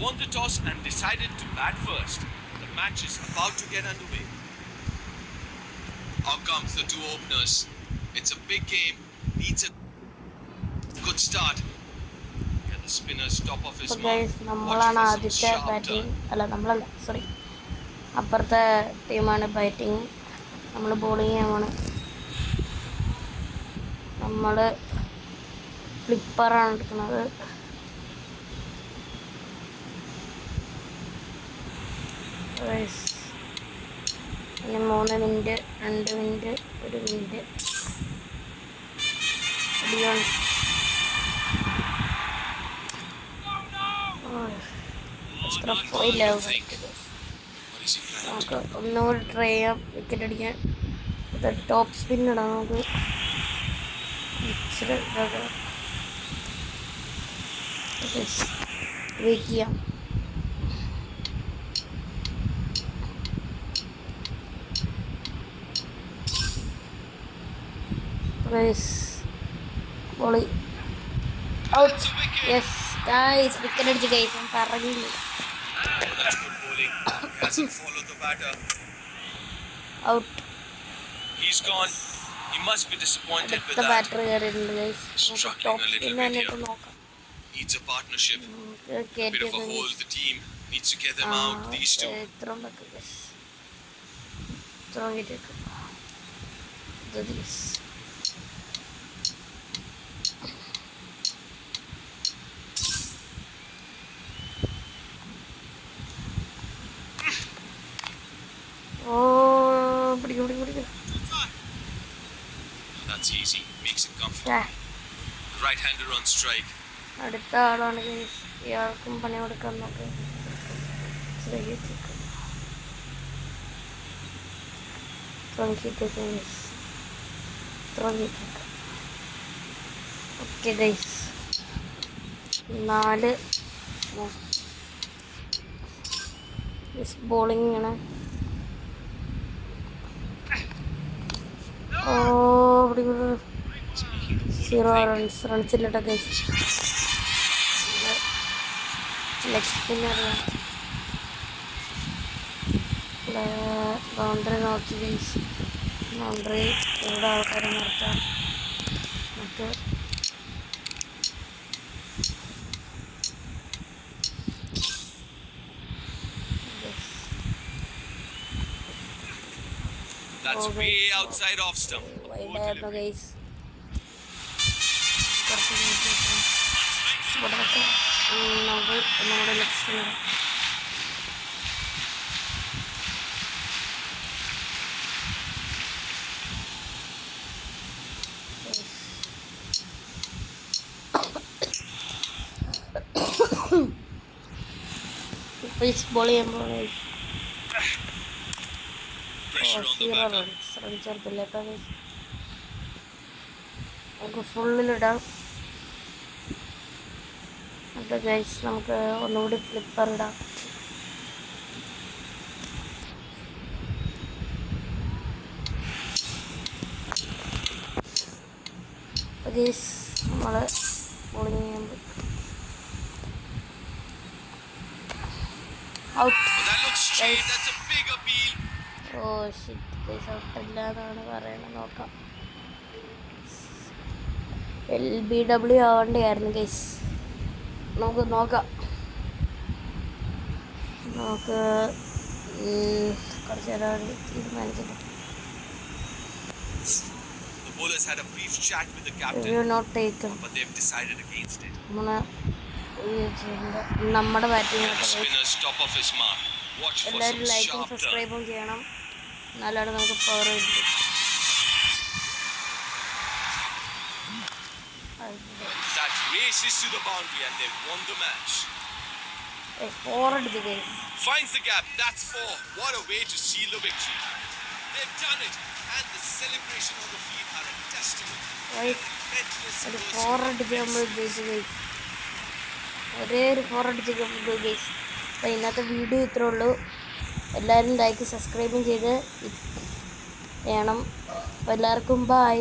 won the toss and decided to bat first. The match is about to get underway. Out comes the two openers. It's a big game. Needs a good start. Can the spinners top off his mark? നമ്മളാണ് ആദ്യത്തെ batting അല്ല നമ്മളല്ല sorry അപ്പുറത്തെ ടീമാണ് batting നമ്മൾ bowling ആണ് നമ്മൾ ഫ്ലിപ്പറാണ് എടുക്കുന്നത് ഇനി 3 മിനിറ്റ് 2 മിനിറ്റ് 1 മിനിറ്റ് അടിയാണ് എത്ര പോയില്ല നമുക്ക് ഒന്നുകൂടി ട്രൈ ചെയ്യാം വിക്കറ്റ് അടിക്കാൻ ടോപ്പ് സ്പിൻ ഇടാം നമുക്ക് ഇച്ചിരി വെയിറ്റ് ചെയ്യാം ബോളി ഔട്ട് യെസ് ഗൈസ് വിക്കറ്റ് അടിച്ച് ഗൈസ് ഞാൻ പറഞ്ഞില്ല out He's gone. He must be disappointed with the that. batter കേറിയിട്ടുണ്ട് guys Struggling a little bit here. നോക്കാം Needs a partnership. A bit of a hole. The team needs to get them out. These two. ഇത്രയും വെക്കും guys ഇത്രയും വെക്കും That's easy. Makes it comfortable. Right-hander on strike. അടുത്ത ആളാണ് guys ഇയാൾക്കും പണി കൊടുക്കാൻ നോക്കാം ഓക്കെ ഗൈസ് 4 ബോളിംഗ് ആണ് ഓ 0 റൺസില്ലട്ടോ ഗൈസ് ലെഗ് സ്പിന്നർ ബൗണ്ടറി നോക്കി ഗൈസ് ബൗണ്ടറി ഇവിടെ ആൾക്കാരെ നിർത്താം നമുക്ക് That's way outside off stump. വൈഡായിരുന്നു ഗൈസ് കുറച്ച് ഇവിടെയൊക്കെ നമുക്ക് നമ്മുടെ ലെഗ് സ്പിന്നർ ബോൾ ചെയ്യുമ്പോൾ റൺസ് എടുത്തില്ല നമുക്ക് ഫുള്ളിലിടാം അപ്പോൾ ഗൈസ് നമുക്ക് ഒന്നുകൂടി ഫ്ലിപ്പർ ഇടാം അപ്പോൾ ഗൈസ് നമ്മൾ ബോളിങ് ചെയ്യുമ്പോൾ ഔട്ട് ഓ ഷിറ്റ് ഗൈസ് ഔട്ടല്ല എന്നാണ് പറയണത് നോക്കാം LBW ആവേണ്ടിയായിരുന്നു ഗൈസ് നമുക്ക് നോക്കാം നമുക്ക് കുറച്ച് നേരം തീരുമാനിച്ചിട്ട് നമ്മുടെ ബാറ്റിംഗ് എല്ലാവരും ലൈക്കും സബ്സ്ക്രൈബും ചെയ്യണം എന്നാലാണ് നമുക്ക് പവർ കിട്ടും That races to the boundary and they won the match. Finds the gap. That's 4. What a way to seal the victory. They've done it, and the celebration on the field are a testament. അപ്പോൾ ഇന്നത്തെ video ഇത്രേ ഉള്ളൂ. എല്ലാവരും like സബ്സ്ക്രൈബും ചെയ്ത് ചെയ്യണം. അപ്പോൾ എല്ലാവർക്കും ബൈ.